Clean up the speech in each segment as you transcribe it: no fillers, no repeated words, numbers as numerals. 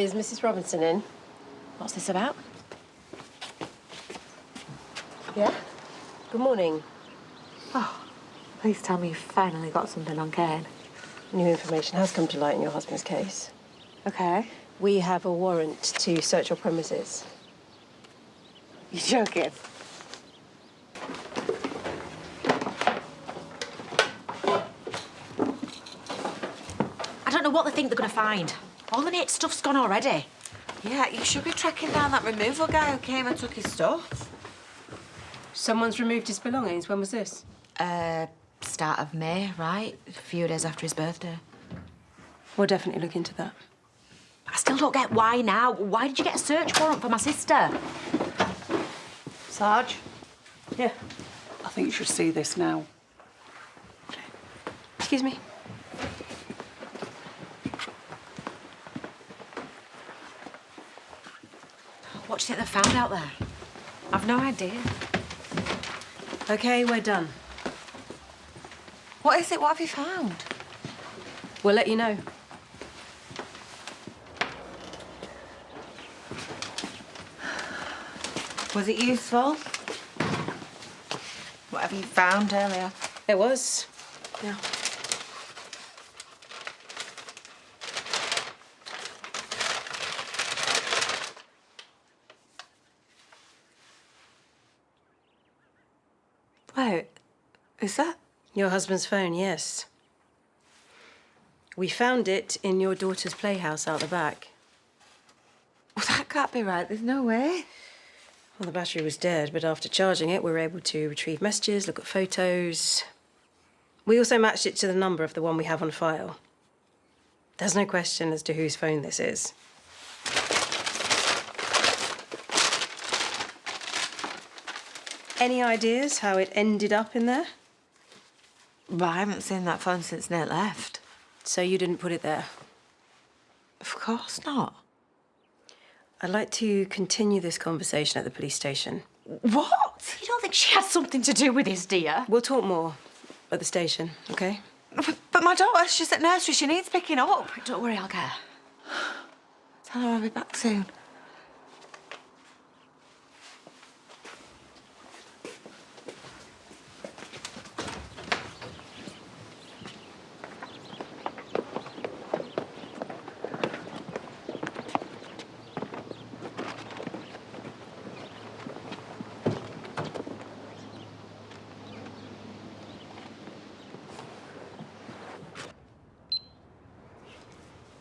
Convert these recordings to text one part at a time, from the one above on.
Is Mrs. Robinson in? What's this about? Yeah? Good morning. Oh, please tell me you finally got something on Kane. New information has come to light in your husband's case. Okay. We have a warrant to search your premises. You're joking? I don't know what they think they're going to find. All the Nate stuff's gone already. Yeah, you should be tracking down that removal guy who came and took his stuff. Someone's removed his belongings. When was this? Start of May, right? A few days after his birthday. We'll definitely look into that. I still don't get why now. Why did you get a search warrant for my sister? Sarge? Yeah. I think you should see this now. Excuse me. What do you think they found out there? I've no idea. OK, we're done. What is it? What have you found? We'll let you know. Was it useful? Whatever you found earlier. It was. Yeah. Wait, is that? Your husband's phone, yes. We found it in your daughter's playhouse out the back. Well, that can't be right. There's no way. Well, the battery was dead, but after charging it, we were able to retrieve messages, look at photos. We also matched it to the number of the one we have on file. There's no question as to whose phone this is. Any ideas how it ended up in there? Well, I haven't seen that phone since Nate left. So you didn't put it there? Of course not. I'd like to continue this conversation at the police station. What? You don't think she had something to do with this, do you? We'll talk more at the station, OK? But my daughter, she's at nursery. She needs picking up. Don't worry, I'll get her. Tell her I'll be back soon.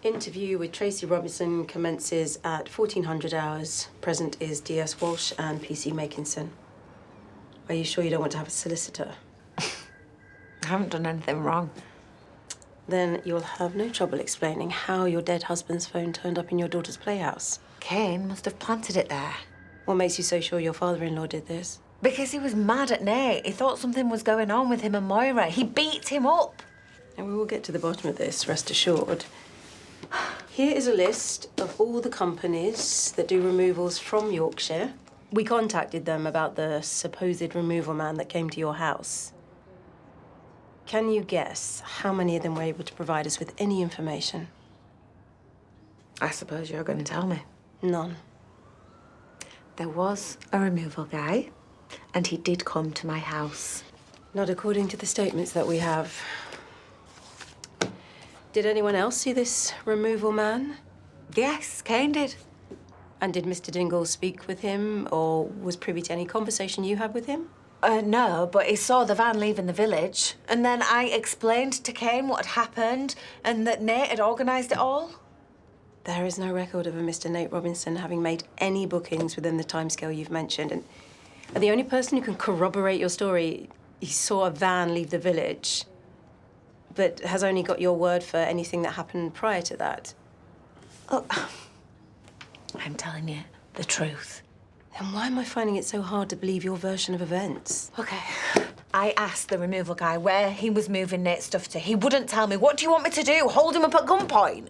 Interview with Tracy Robinson commences at 1400 hours. Present is D.S. Walsh and P.C. Makinson. Are you sure you don't want to have a solicitor? I haven't done anything wrong. Then you'll have no trouble explaining how your dead husband's phone turned up in your daughter's playhouse. Kane must have planted it there. What makes you so sure your father-in-law did this? Because he was mad at Nate. He thought something was going on with him and Moira. He beat him up. And we will get to the bottom of this, rest assured. Here is a list of all the companies that do removals from Yorkshire. We contacted them about the supposed removal man that came to your house. Can you guess how many of them were able to provide us with any information? I suppose you're going to tell me. None. There was a removal guy, and he did come to my house. Not according to the statements that we have. Did anyone else see this removal man? Yes, Kane did. And did Mr. Dingle speak with him or was privy to any conversation you had with him? No, but he saw the van leaving the village. And then I explained to Kane what had happened and that Nate had organised it all. There is no record of a Mr. Nate Robinson having made any bookings within the timescale you've mentioned. And the only person who can corroborate your story, he saw a van leave the village, but has only got your word for anything that happened prior to that. Oh, I'm telling you the truth. Then why am I finding it so hard to believe your version of events? OK. I asked the removal guy where he was moving Nate's stuff to. He wouldn't tell me. What do you want me to do? Hold him up at gunpoint?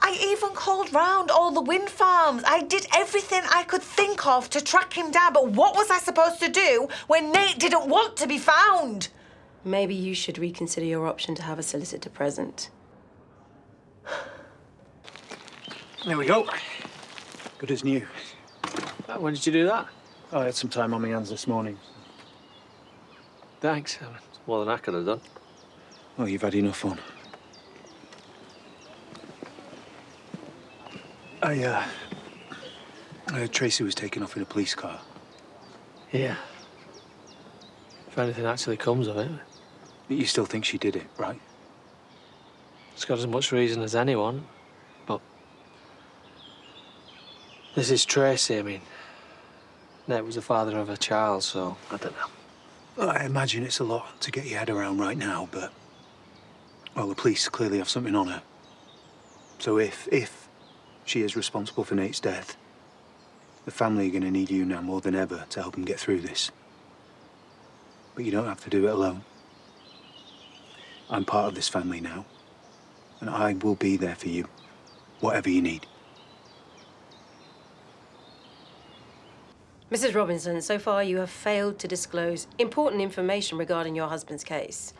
I even called round all the wind farms. I did everything I could think of to track him down. But what was I supposed to do when Nate didn't want to be found? Maybe you should reconsider your option to have a solicitor present. There we go. Good as new. When did you do that? I had some time on my hands this morning. Thanks. It's more than I could have done. Well, you've had enough fun. I heard Tracy was taken off in a police car. Yeah. If anything actually comes of it, But you still think she did it, right? it's got as much reason as anyone. But this is Tracy. I mean, Nate was the father of a child, so I don't know. Well, I imagine it's a lot to get your head around right now, but... Well, the police clearly have something on her. So if she is responsible for Nate's death, the family are going to need you now more than ever to help them get through this. But you don't have to do it alone. I'm part of this family now, and I will be there for you, whatever you need. Mrs. Robinson, so far you have failed to disclose important information regarding your husband's case.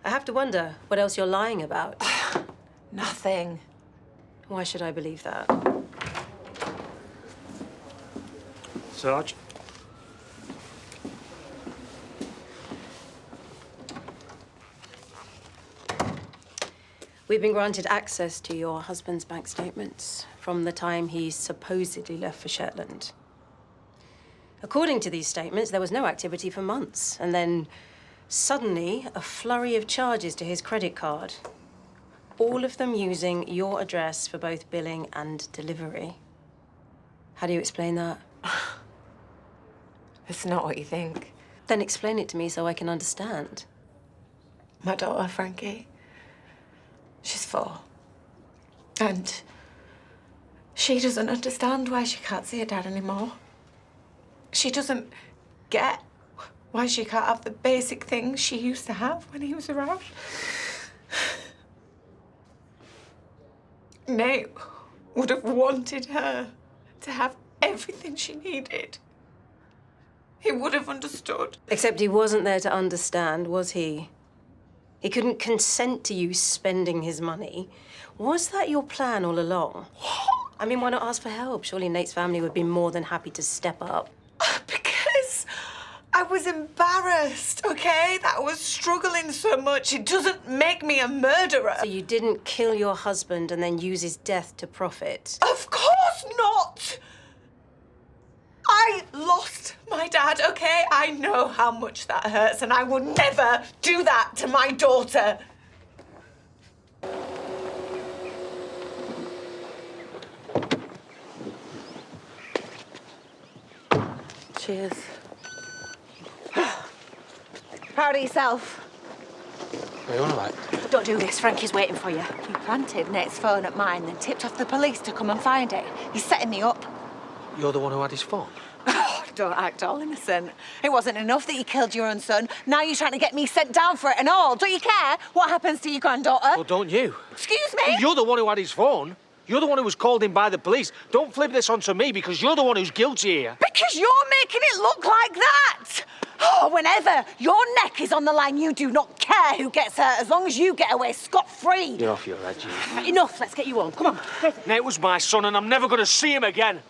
I have to wonder what else you're lying about. Nothing. Why should I believe that? Sarge? We've been granted access to your husband's bank statements from the time he supposedly left for Shetland. According to these statements, there was no activity for months, and then suddenly a flurry of charges to his credit card, all of them using your address for both billing and delivery. How do you explain that? It's not what you think. Then explain it to me so I can understand. My daughter, Frankie, she's 4. And she doesn't understand why she can't see her dad anymore. She doesn't get why she can't have the basic things she used to have when he was around. Nate would have wanted her to have everything she needed. He would have understood. Except he wasn't there to understand, was he? He couldn't consent to you spending his money. Was that your plan all along? What? I mean, why not ask for help? Surely Nate's family would be more than happy to step up. Because I was embarrassed, okay? That I was struggling so much. It doesn't make me a murderer. So you didn't kill your husband and then use his death to profit? Of course not! I lost my dad, okay? I know how much that hurts, and I will never do that to my daughter. Cheers. Proud of yourself. What are you on about? Don't do this. Frankie's waiting for you. You planted Nate's phone at mine, then tipped off the police to come and find it. He's setting me up. You're the one who had his phone? Oh, don't act all innocent. It wasn't enough that you killed your own son. Now you're trying to get me sent down for it and all. Don't you care what happens to your granddaughter? Well, don't you? Excuse me? You're the one who had his phone. You're the one who was called in by the police. Don't flip this onto me because you're the one who's guilty here. Because you're making it look like that. Oh, whenever your neck is on the line, you do not care who gets hurt as long as you get away scot-free. You're off your head, you. Enough. Let's get you home. Come on. Nate was my son and I'm never going to see him again.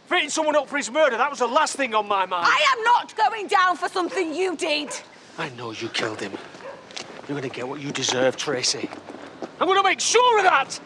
Fitting someone up for his murder, that was the last thing on my mind. I am not going down for something you did. I know you killed him. You're going to get what you deserve, Tracy. I'm going to make sure of that!